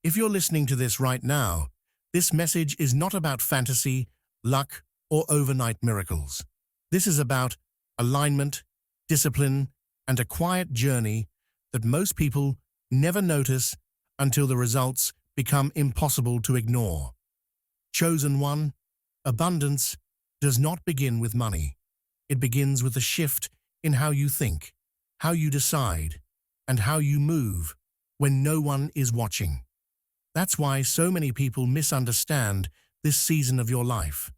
If you're listening to this right now, this message is not about fantasy, luck, or overnight miracles. This is about alignment, discipline, and a quiet journey that most people never notice until the results become impossible to ignore. Chosen one, abundance does not begin with money. It begins with a shift in how you think, how you decide, and how you move when no one is watching. That's why so many people misunderstand this season of your life.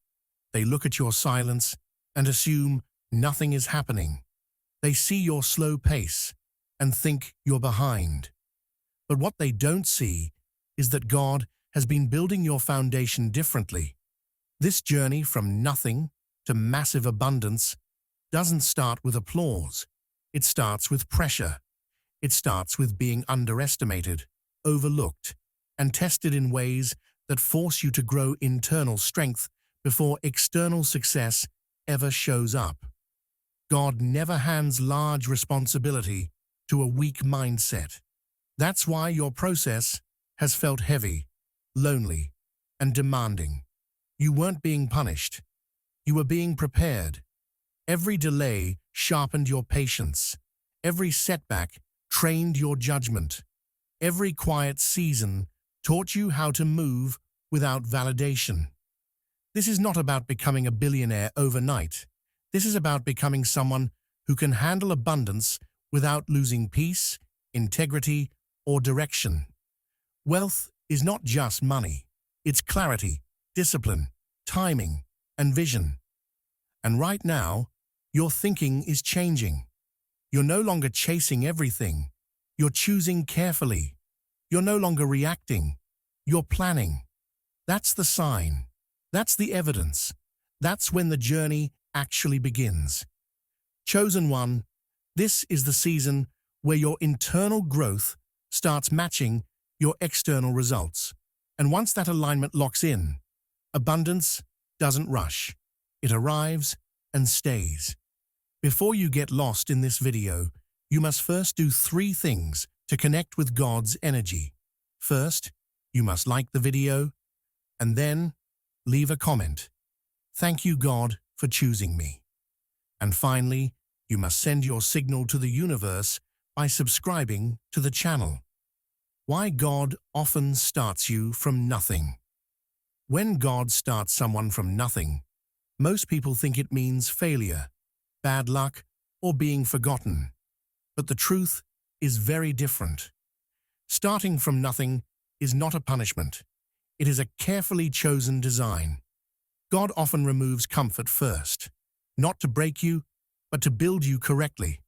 They look at your silence and assume nothing is happening. They see your slow pace and think you're behind. But what they don't see is that God has been building your foundation differently. This journey from nothing to massive abundance doesn't start with applause. It starts with pressure. It starts with being underestimated, overlooked, and tested in ways that force you to grow internal strength before external success ever shows up. God never hands large responsibility to a weak mindset. That's why your process has felt heavy, lonely, and demanding. You weren't being punished. You were being prepared. Every delay sharpened your patience. Every setback trained your judgment. Every quiet season taught you how to move without validation. This is not about becoming a billionaire overnight. This is about becoming someone who can handle abundance without losing peace, integrity, or direction. Wealth is not just money. It's clarity, discipline, timing, and vision. And right now, your thinking is changing. You're no longer chasing everything. You're choosing carefully. You're no longer reacting. You're planning. That's the sign. That's the evidence. That's when the journey actually begins. Chosen one, this is the season where your internal growth starts matching your external results. And once that alignment locks in, abundance doesn't rush. It arrives and stays. Before you get lost in this video, you must first do 3 things to connect with God's energy. First, you must like the video, and then leave a comment. Thank you, God, for choosing me. And finally, you must send your signal to the universe by subscribing to the channel. Why God often starts you from nothing. When God starts someone from nothing, most people think it means failure, bad luck, or being forgotten. But the truth is very different. Starting from nothing is not a punishment. It is a carefully chosen design. God often removes comfort first, not to break you, but to build you correctly.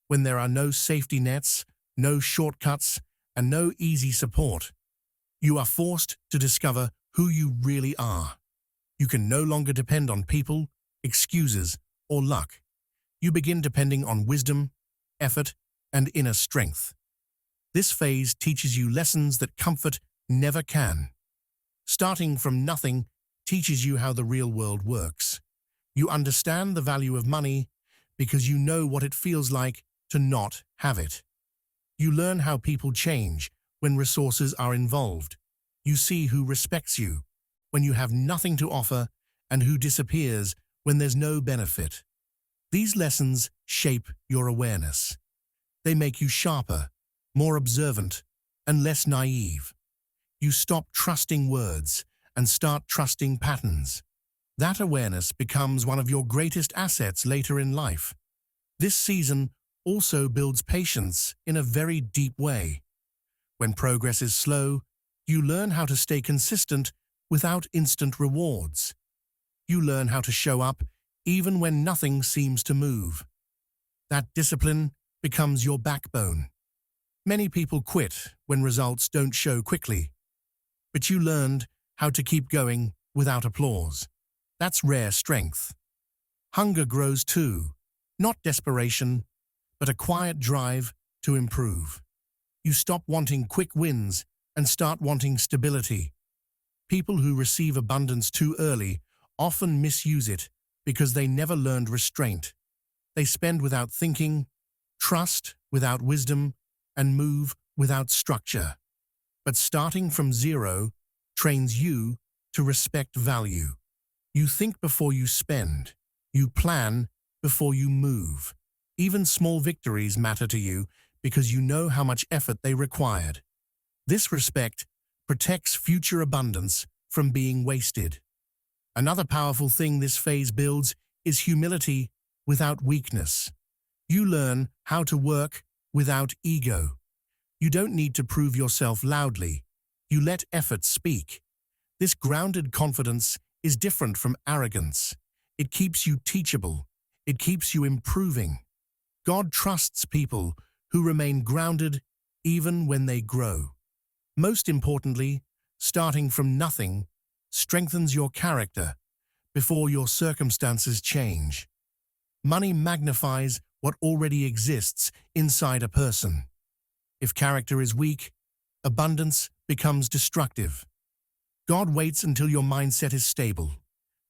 When there are no safety nets, no shortcuts, and no easy support, you are forced to discover who you really are. You can no longer depend on people, excuses, or luck. You begin depending on wisdom, effort, and inner strength. This phase teaches you lessons that comfort never can. Starting from nothing teaches you how the real world works. You understand the value of money because you know what it feels like to not have it. You learn how people change when resources are involved. You see who respects you when you have nothing to offer and who disappears when there's no benefit. These lessons shape your awareness. They make you sharper, more observant, and less naive. You stop trusting words and start trusting patterns. That awareness becomes one of your greatest assets later in life. This season also builds patience in a very deep way. When progress is slow, you learn how to stay consistent without instant rewards. You learn how to show up even when nothing seems to move. That discipline becomes your backbone. Many people quit when results don't show quickly, but you learned how to keep going without applause. That's rare strength. Hunger grows too, not desperation, but a quiet drive to improve. You stop wanting quick wins and start wanting stability. People who receive abundance too early often misuse it because they never learned restraint. They spend without thinking, trust without wisdom, and move without structure. But starting from zero trains you to respect value. You think before you spend. You plan before you move. Even small victories matter to you because you know how much effort they required. This respect protects future abundance from being wasted. Another powerful thing this phase builds is humility without weakness. You learn how to work without ego. You don't need to prove yourself loudly. You let effort speak. This grounded confidence is different from arrogance. It keeps you teachable. It keeps you improving. God trusts people who remain grounded even when they grow. Most importantly, starting from nothing strengthens your character before your circumstances change. Money magnifies what already exists inside a person. If character is weak, abundance becomes destructive. God waits until your mindset is stable,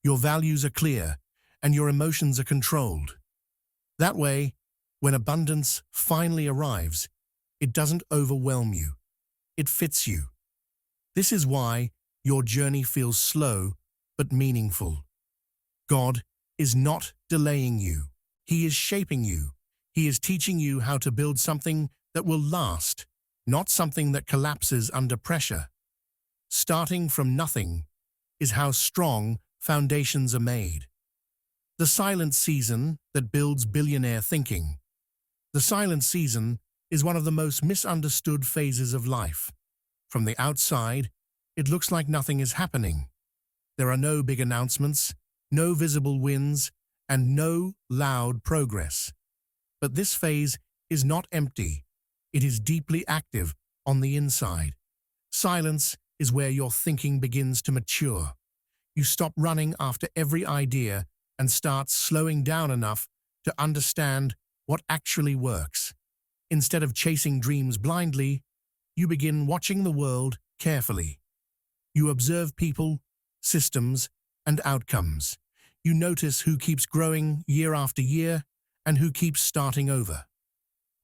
your values are clear, and your emotions are controlled. That way, when abundance finally arrives, it doesn't overwhelm you. It fits you. This is why your journey feels slow but meaningful. God is not delaying you. He is shaping you. He is teaching you how to build something that will last, not something that collapses under pressure. Starting from nothing is how strong foundations are made. The silent season that builds billionaire thinking. The silent season is one of the most misunderstood phases of life. From the outside, it looks like nothing is happening. There are no big announcements, no visible wins, and no loud progress. But this phase is not empty. It is deeply active on the inside. Silence is where your thinking begins to mature. You stop running after every idea and start slowing down enough to understand what actually works. Instead of chasing dreams blindly, you begin watching the world carefully. You observe people, systems, and outcomes. You notice who keeps growing year after year and who keeps starting over.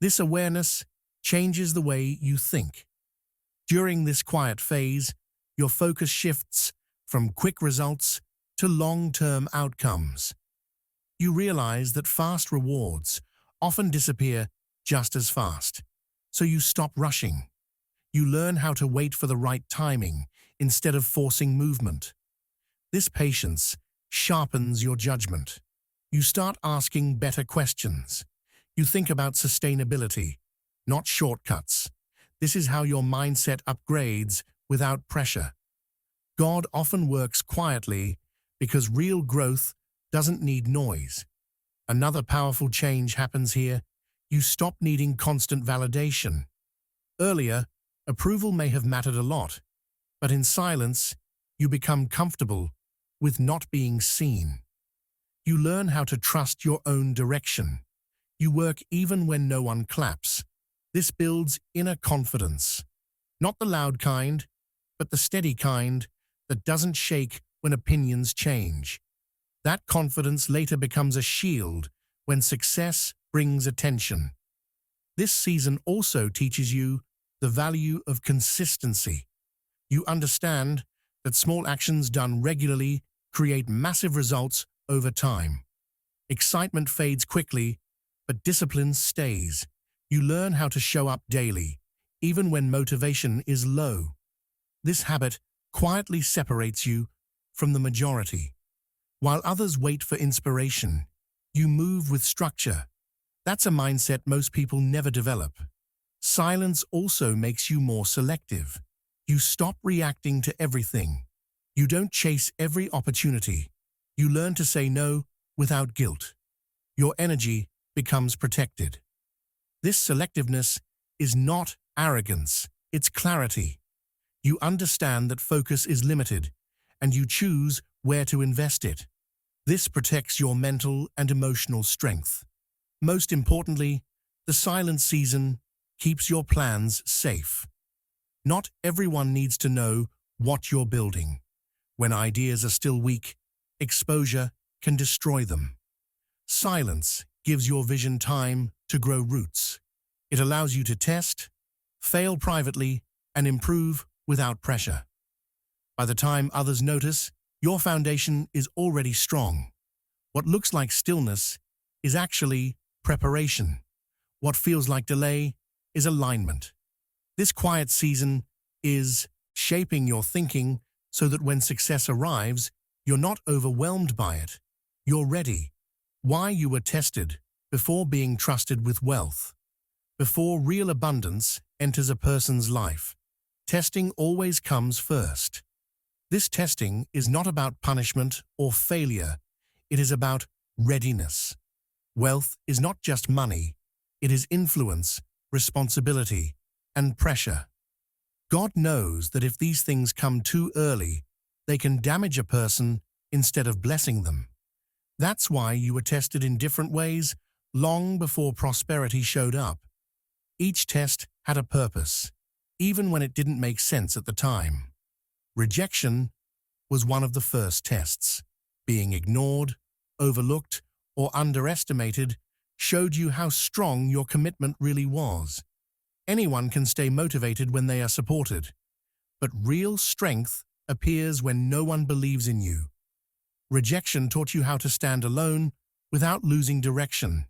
This awareness changes the way you think. During this quiet phase, your focus shifts from quick results to long-term outcomes. You realize that fast rewards often disappear just as fast, so you stop rushing. You learn how to wait for the right timing instead of forcing movement. This patience sharpens your judgment. You start asking better questions. You think about sustainability, not shortcuts. This is how your mindset upgrades without pressure. God often works quietly because real growth doesn't need noise. Another powerful change happens here. You stop needing constant validation. Earlier, approval may have mattered a lot, but in silence, you become comfortable with not being seen. You learn how to trust your own direction. You work even when no one claps. This builds inner confidence. Not the loud kind, but the steady kind that doesn't shake when opinions change. That confidence later becomes a shield when success brings attention. This season also teaches you the value of consistency. You understand that small actions done regularly create massive results over time. Excitement fades quickly, but discipline stays. You learn how to show up daily, even when motivation is low. This habit quietly separates you from the majority. While others wait for inspiration, you move with structure. That's a mindset most people never develop. Silence also makes you more selective. You stop reacting to everything. You don't chase every opportunity. You learn to say no without guilt. Your energy becomes protected. This selectiveness is not arrogance, it's clarity. You understand that focus is limited, and you choose where to invest it. This protects your mental and emotional strength. Most importantly, the silent season keeps your plans safe. Not everyone needs to know what you're building. When ideas are still weak, exposure can destroy them. Silence gives your vision time to grow roots. It allows you to test, fail privately, and improve without pressure. By the time others notice, your foundation is already strong. What looks like stillness is actually preparation. What feels like delay is alignment. This quiet season is shaping your thinking so that when success arrives, you're not overwhelmed by it. You're ready. Why you were tested before being trusted with wealth. Before real abundance enters a person's life, testing always comes first. This testing is not about punishment or failure. It is about readiness. Wealth is not just money. It is influence, responsibility, and pressure. God knows that if these things come too early, they can damage a person instead of blessing them. That's why you were tested in different ways long before prosperity showed up. Each test had a purpose, even when it didn't make sense at the time. Rejection was one of the first tests. Being ignored, overlooked, or underestimated showed you how strong your commitment really was. Anyone can stay motivated when they are supported, but real strength appears when no one believes in you. Rejection taught you how to stand alone without losing direction.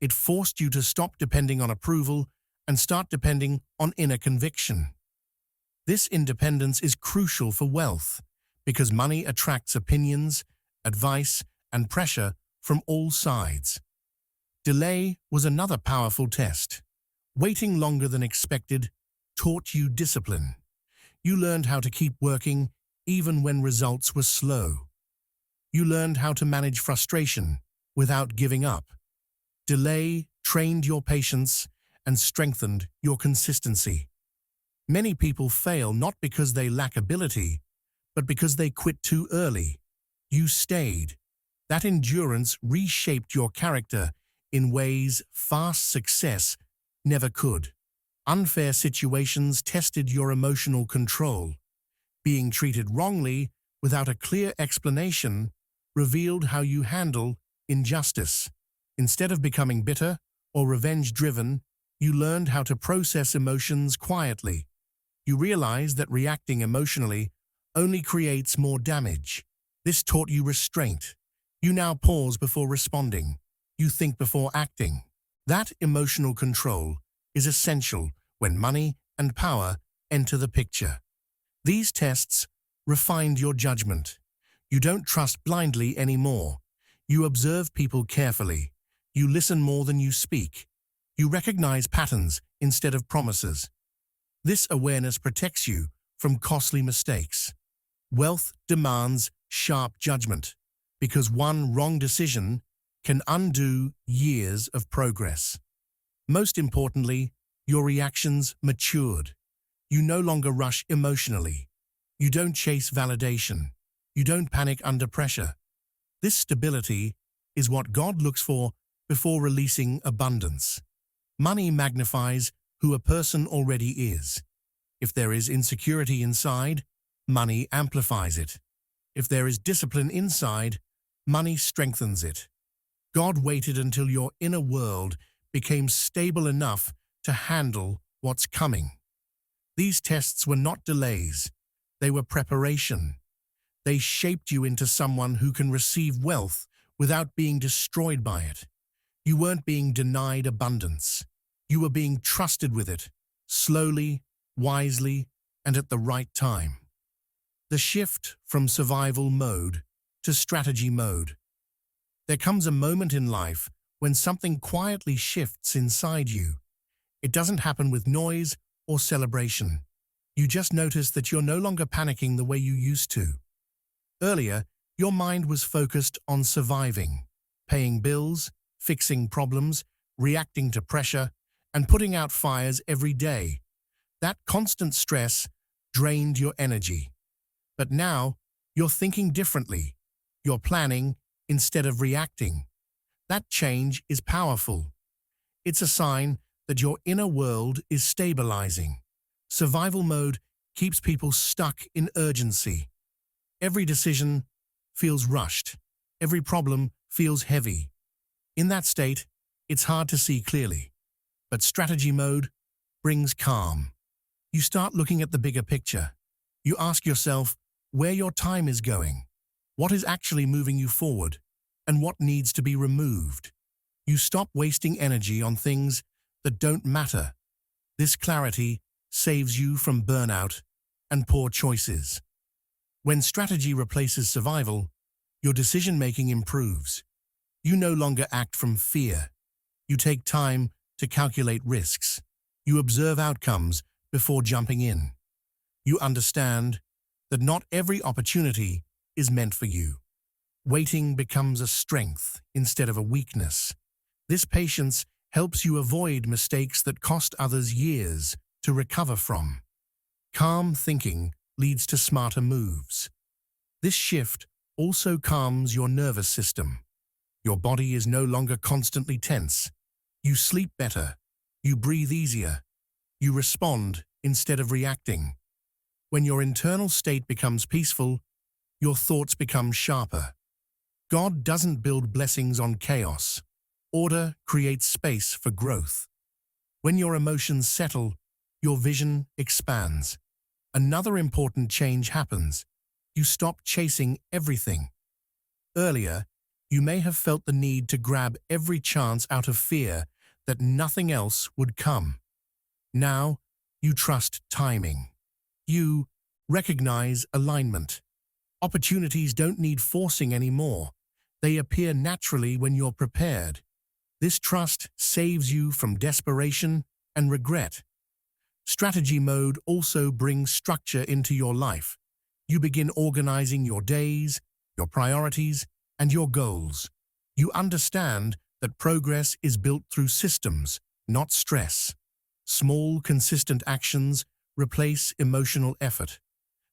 It forced you to stop depending on approval and start depending on inner conviction. This independence is crucial for wealth because money attracts opinions, advice, and pressure from all sides. Delay was another powerful test. Waiting longer than expected taught you discipline. You learned how to keep working even when results were slow. You learned how to manage frustration without giving up. Delay trained your patience and strengthened your consistency. Many people fail not because they lack ability, but because they quit too early. You stayed. That endurance reshaped your character in ways fast success never could. Unfair situations tested your emotional control. Being treated wrongly without a clear explanation revealed how you handle injustice. Instead of becoming bitter or revenge-driven, you learned how to process emotions quietly. You realized that reacting emotionally only creates more damage. This taught you restraint. You now pause before responding. You think before acting. That emotional control is essential when money and power enter the picture. These tests refined your judgment. You don't trust blindly anymore. You observe people carefully. You listen more than you speak. You recognize patterns instead of promises. This awareness protects you from costly mistakes. Wealth demands sharp judgment because one wrong decision can undo years of progress. Most importantly, your reactions matured. You no longer rush emotionally. You don't chase validation. You don't panic under pressure. This stability is what God looks for before releasing abundance. Money magnifies who a person already is. If there is insecurity inside, money amplifies it. If there is discipline inside, money strengthens it. God waited until your inner world became stable enough to handle what's coming. These tests were not delays. They were preparation. They shaped you into someone who can receive wealth without being destroyed by it. You weren't being denied abundance. You were being trusted with it, slowly, wisely, and at the right time. The shift from survival mode to strategy mode. There comes a moment in life when something quietly shifts inside you. It doesn't happen with noise or celebration. You just notice that you're no longer panicking the way you used to. Earlier, your mind was focused on surviving, paying bills, fixing problems, reacting to pressure, and putting out fires every day. That constant stress drained your energy. But now, you're thinking differently. You're planning instead of reacting. That change is powerful. It's a sign that your inner world is stabilizing. Survival mode keeps people stuck in urgency. Every decision feels rushed. Every problem feels heavy. In that state, it's hard to see clearly. But strategy mode brings calm. You start looking at the bigger picture. You ask yourself where your time is going, what is actually moving you forward, and what needs to be removed. You stop wasting energy on things that don't matter. This clarity saves you from burnout and poor choices. When strategy replaces survival, your decision-making improves. You no longer act from fear. You take time to calculate risks. You observe outcomes before jumping in. You understand that not every opportunity is meant for you. Waiting becomes a strength instead of a weakness. This patience helps you avoid mistakes that cost others years to recover from. Calm thinking leads to smarter moves. This shift also calms your nervous system. Your body is no longer constantly tense. You sleep better. You breathe easier. You respond instead of reacting. When your internal state becomes peaceful, your thoughts become sharper. God doesn't build blessings on chaos. Order creates space for growth. When your emotions settle, your vision expands. Another important change happens. You stop chasing everything. Earlier, you may have felt the need to grab every chance out of fear that nothing else would come. Now, you trust timing. You recognize alignment. Opportunities don't need forcing anymore. They appear naturally when you're prepared. This trust saves you from desperation and regret. Strategy mode also brings structure into your life. You begin organizing your days, your priorities, and your goals. You understand that progress is built through systems, not stress. Small, consistent actions replace emotional effort.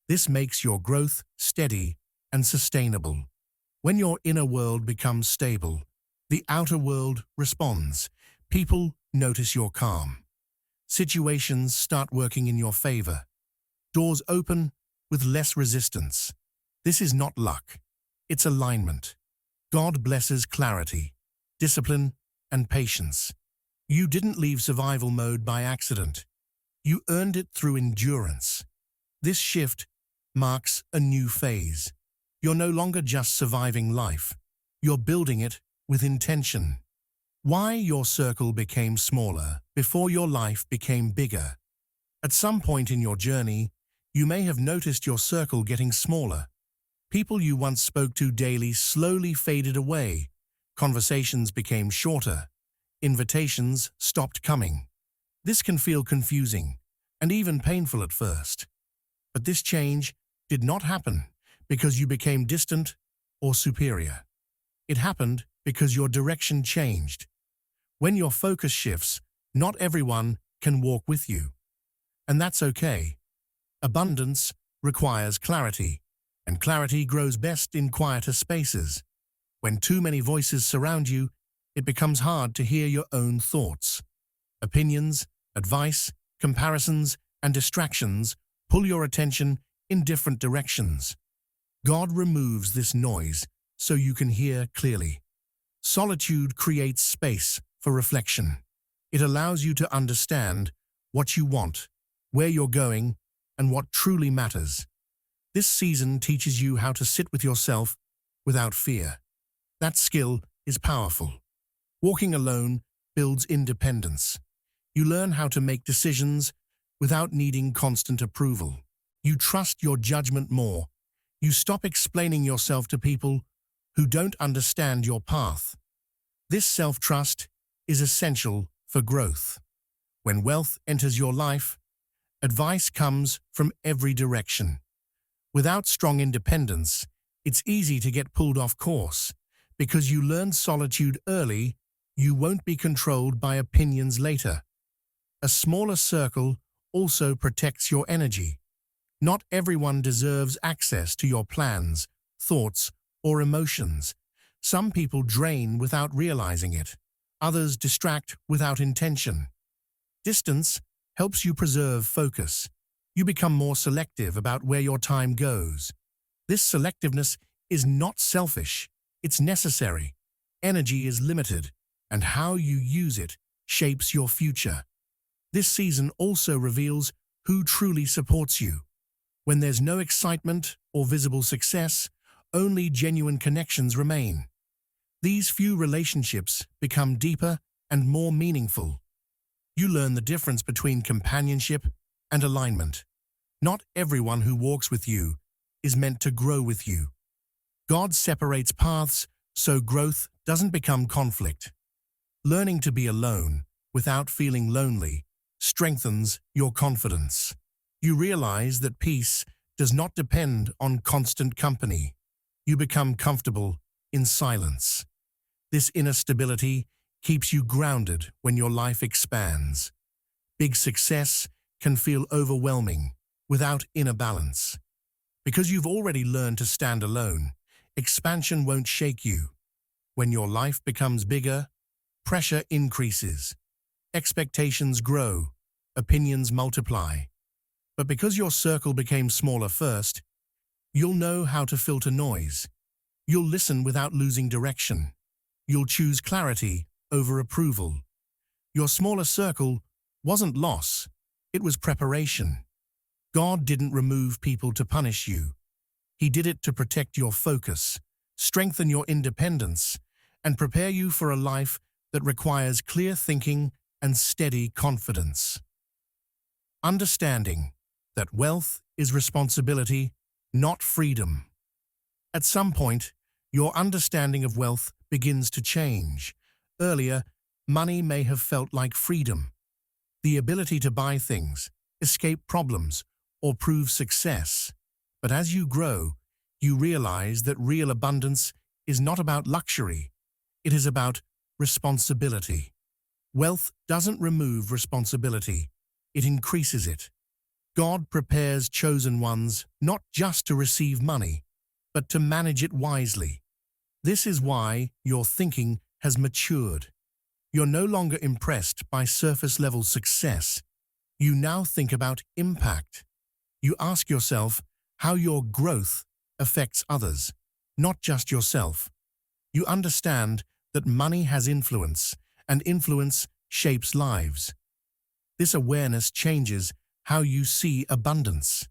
This makes your growth steady and sustainable. When your inner world becomes stable, the outer world responds. People notice your calm. Situations start working in your favor. Doors open with less resistance. This is not luck. It's alignment. God blesses clarity, discipline, and patience. You didn't leave survival mode by accident. You earned it through endurance. This shift marks a new phase. You're no longer just surviving life. You're building it with intention. Why your circle became smaller before your life became bigger. At some point in your journey, you may have noticed your circle getting smaller. People you once spoke to daily slowly faded away. Conversations became shorter. Invitations stopped coming. This can feel confusing and even painful at first. But this change did not happen because you became distant or superior. It happened because your direction changed. When your focus shifts, not everyone can walk with you. And that's okay. Abundance requires clarity, and clarity grows best in quieter spaces. When too many voices surround you, it becomes hard to hear your own thoughts. Opinions, advice, comparisons, and distractions pull your attention in different directions. God removes this noise so you can hear clearly. Solitude creates space for reflection. It allows you to understand what you want, where you're going, and what truly matters. This season teaches you how to sit with yourself without fear. That skill is powerful. Walking alone builds independence. You learn how to make decisions without needing constant approval. You trust your judgment more. You stop explaining yourself to people who don't understand your path. This self-trust is essential for growth. When wealth enters your life, advice comes from every direction. Without strong independence, it's easy to get pulled off course. Because you learned solitude early, you won't be controlled by opinions later. A smaller circle also protects your energy. Not everyone deserves access to your plans, thoughts, or emotions. Some people drain without realizing it. Others distract without intention. Distance helps you preserve focus. You become more selective about where your time goes. This selectiveness is not selfish. It's necessary. Energy is limited, and how you use it shapes your future. This season also reveals who truly supports you. When there's no excitement or visible success, only genuine connections remain. These few relationships become deeper and more meaningful. You learn the difference between companionship and alignment. Not everyone who walks with you is meant to grow with you. God separates paths so growth doesn't become conflict. Learning to be alone without feeling lonely strengthens your confidence. You realize that peace does not depend on constant company. You become comfortable in silence. This inner stability keeps you grounded when your life expands. Big success can feel overwhelming without inner balance. Because you've already learned to stand alone, expansion won't shake you. When your life becomes bigger, pressure increases. Expectations grow, opinions multiply. But because your circle became smaller first, you'll know how to filter noise. You'll listen without losing direction. You'll choose clarity over approval. Your smaller circle wasn't loss, it was preparation. God didn't remove people to punish you. He did it to protect your focus, strengthen your independence, and prepare you for a life that requires clear thinking and steady confidence. Understanding that wealth is responsibility, not freedom. At some point, your understanding of wealth begins to change. Earlier, money may have felt like freedom, the ability to buy things, escape problems, or prove success. But as you grow, you realize that real abundance is not about luxury. It is about responsibility. Wealth doesn't remove responsibility, it increases it. God prepares chosen ones not just to receive money, but to manage it wisely. This is why your thinking has matured. You're no longer impressed by surface-level success. You now think about impact. You ask yourself how your growth affects others, not just yourself. You understand that money has influence, and influence shapes lives. This awareness changes how you see abundance.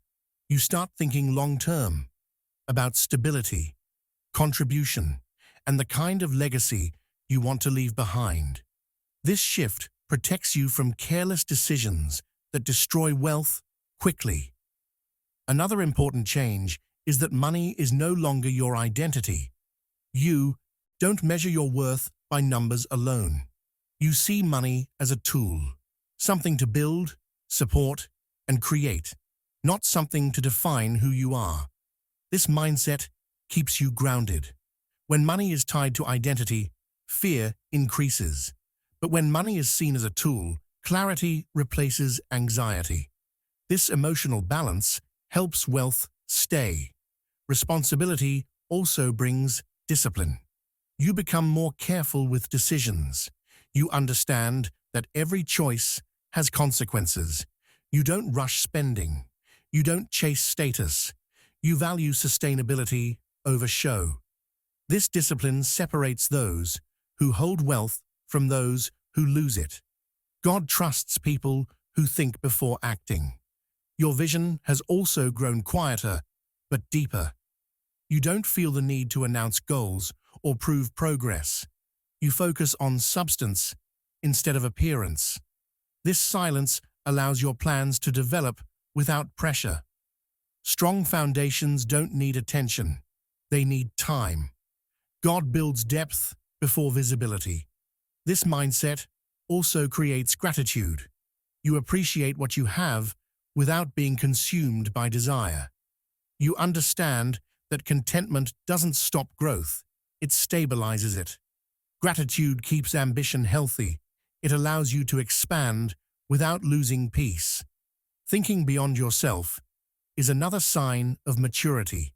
You start thinking long-term, about stability, contribution, and the kind of legacy you want to leave behind. This shift protects you from careless decisions that destroy wealth quickly. Another important change is that money is no longer your identity. You don't measure your worth by numbers alone. You see money as a tool, something to build, support, and create, not something to define who you are. This mindset keeps you grounded. When money is tied to identity, fear increases. But when money is seen as a tool, clarity replaces anxiety. This emotional balance helps wealth stay. Responsibility also brings discipline. You become more careful with decisions. You understand that every choice has consequences. You don't rush spending. You don't chase status. You value sustainability over show. This discipline separates those who hold wealth from those who lose it. God trusts people who think before acting. Your vision has also grown quieter, but deeper. You don't feel the need to announce goals or prove progress. You focus on substance instead of appearance. This silence allows your plans to develop without pressure. Strong foundations don't need attention. They need time. God builds depth before visibility. This mindset also creates gratitude. You appreciate what you have without being consumed by desire. You understand that contentment doesn't stop growth, it stabilizes it. Gratitude keeps ambition healthy. It allows you to expand without losing peace. Thinking beyond yourself is another sign of maturity.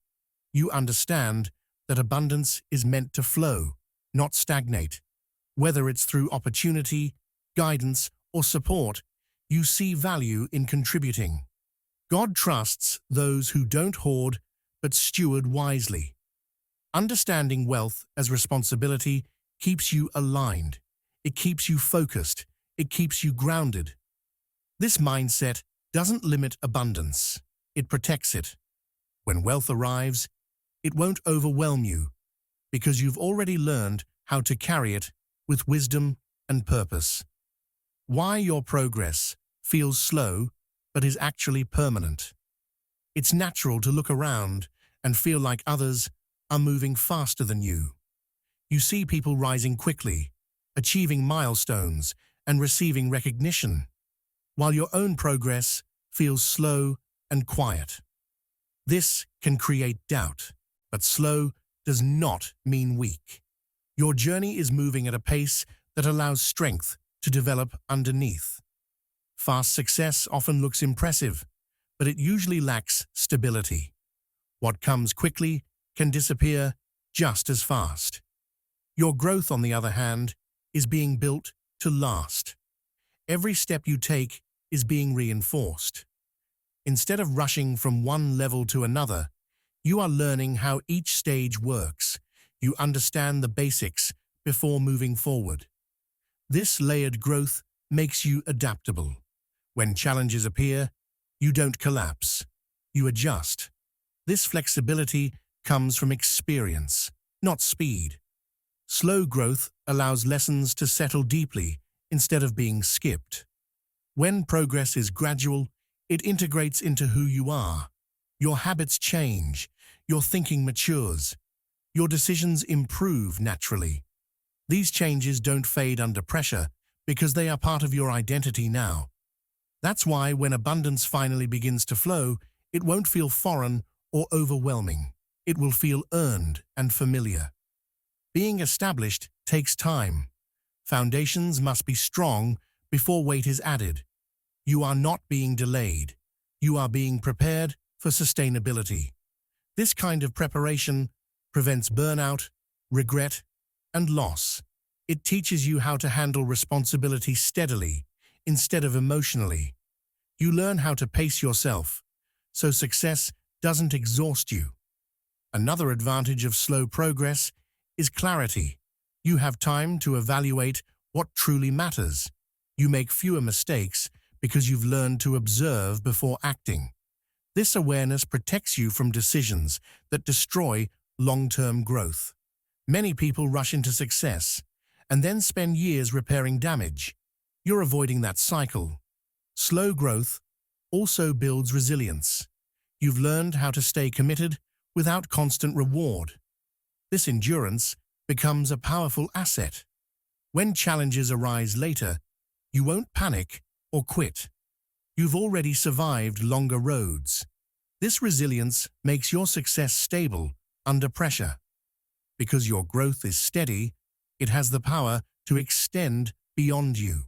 You understand that abundance is meant to flow, not stagnate. Whether it's through opportunity, guidance, or support, you see value in contributing. God trusts those who don't hoard but steward wisely. Understanding wealth as responsibility keeps you aligned. It keeps you focused. It keeps you grounded. This mindset doesn't limit abundance, it protects it. When wealth arrives, it won't overwhelm you because you've already learned how to carry it with wisdom and purpose. Why your progress feels slow but is actually permanent. It's natural to look around and feel like others are moving faster than you. You see people rising quickly, achieving milestones, and receiving recognition, while your own progress feels slow and quiet. This can create doubt, but slow does not mean weak. Your journey is moving at a pace that allows strength to develop underneath. Fast success often looks impressive, but it usually lacks stability. What comes quickly can disappear just as fast. Your growth, on the other hand, is being built to last. Every step you take is being reinforced. Instead of rushing from one level to another, you are learning how each stage works. You understand the basics before moving forward. This layered growth makes you adaptable. When challenges appear, you don't collapse. You adjust. This flexibility comes from experience, not speed. Slow growth allows lessons to settle deeply instead of being skipped. When progress is gradual, it integrates into who you are. Your habits change, your thinking matures, your decisions improve naturally. These changes don't fade under pressure because they are part of your identity now. That's why when abundance finally begins to flow, it won't feel foreign or overwhelming. It will feel earned and familiar. Being established takes time. Foundations must be strong before weight is added. You are not being delayed. You are being prepared for sustainability. This kind of preparation prevents burnout, regret, and loss. It teaches you how to handle responsibility steadily instead of emotionally. You learn how to pace yourself, so success doesn't exhaust you. Another advantage of slow progress is clarity. You have time to evaluate what truly matters. You make fewer mistakes because you've learned to observe before acting. This awareness protects you from decisions that destroy long-term growth. Many people rush into success and then spend years repairing damage. You're avoiding that cycle. Slow growth also builds resilience. You've learned how to stay committed without constant reward. This endurance becomes a powerful asset. When challenges arise later, you won't panic or quit. You've already survived longer roads. This resilience makes your success stable under pressure. Because your growth is steady, it has the power to extend beyond you.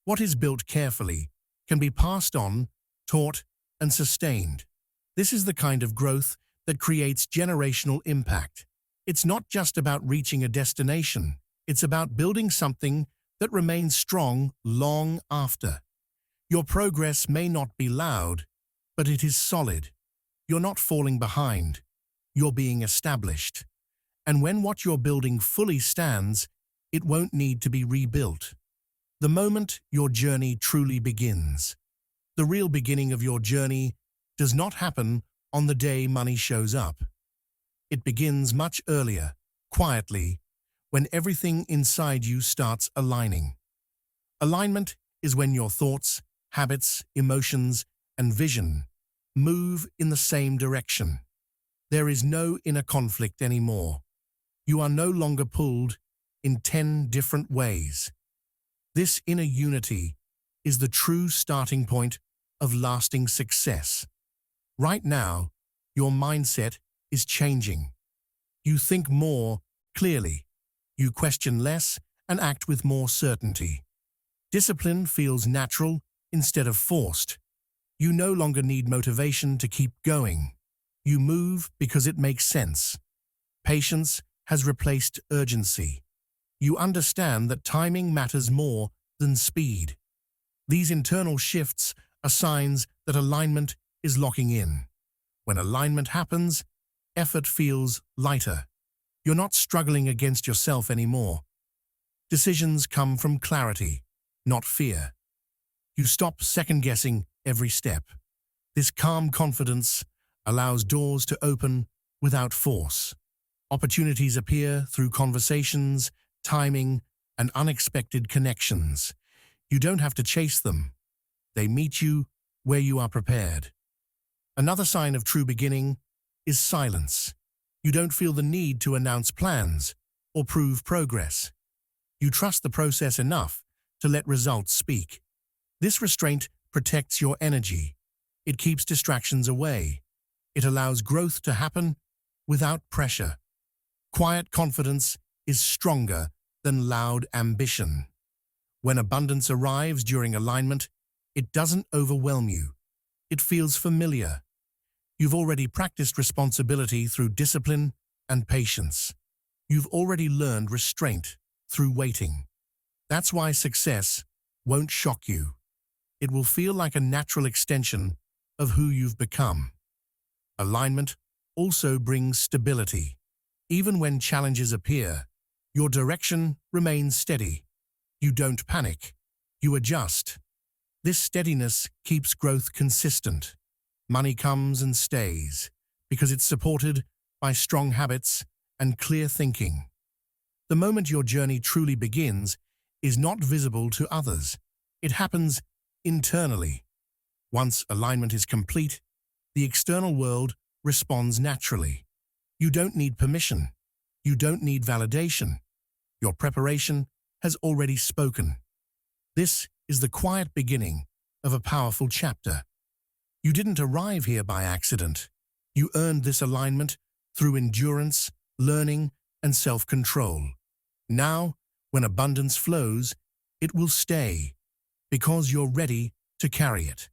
What is built carefully can be passed on, taught, and sustained. This is the kind of growth that creates generational impact. It's not just about reaching a destination. It's about building something that remains strong long after. Your progress may not be loud, but it is solid. You're not falling behind. You're being established. And when what you're building fully stands, it won't need to be rebuilt. The moment your journey truly begins. The real beginning of your journey does not happen on the day money shows up. It begins much earlier, quietly, when everything inside you starts aligning. Alignment is when your thoughts, habits, emotions, and vision move in the same direction. There is no inner conflict anymore. You are no longer pulled in 10 different ways. This inner unity is the true starting point of lasting success. Right now, your mindset is changing. You think more clearly. You question less and act with more certainty. Discipline feels natural instead of forced. You no longer need motivation to keep going. You move because it makes sense. Patience has replaced urgency. You understand that timing matters more than speed. These internal shifts are signs that alignment is locking in. When alignment happens, effort feels lighter. You're not struggling against yourself anymore. Decisions come from clarity, not fear. You stop second-guessing every step. This calm confidence allows doors to open without force. Opportunities appear through conversations, timing, and unexpected connections. You don't have to chase them. They meet you where you are prepared. Another sign of true beginning is silence. You don't feel the need to announce plans or prove progress. You trust the process enough to let results speak. This restraint protects your energy. It keeps distractions away. It allows growth to happen without pressure. Quiet confidence is stronger than loud ambition. When abundance arrives during alignment, it doesn't overwhelm you. It feels familiar. You've already practiced responsibility through discipline and patience. You've already learned restraint through waiting. That's why success won't shock you. It will feel like a natural extension of who you've become. Alignment also brings stability. Even when challenges appear, your direction remains steady. You don't panic. You adjust. This steadiness keeps growth consistent. Money comes and stays because it's supported by strong habits and clear thinking. The moment your journey truly begins is not visible to others. It happens internally. Once alignment is complete, the external world responds naturally. You don't need permission. You don't need validation. Your preparation has already spoken. This is the quiet beginning of a powerful chapter. You didn't arrive here by accident. You earned this alignment through endurance, learning, and self-control. Now, when abundance flows, it will stay because you're ready to carry it.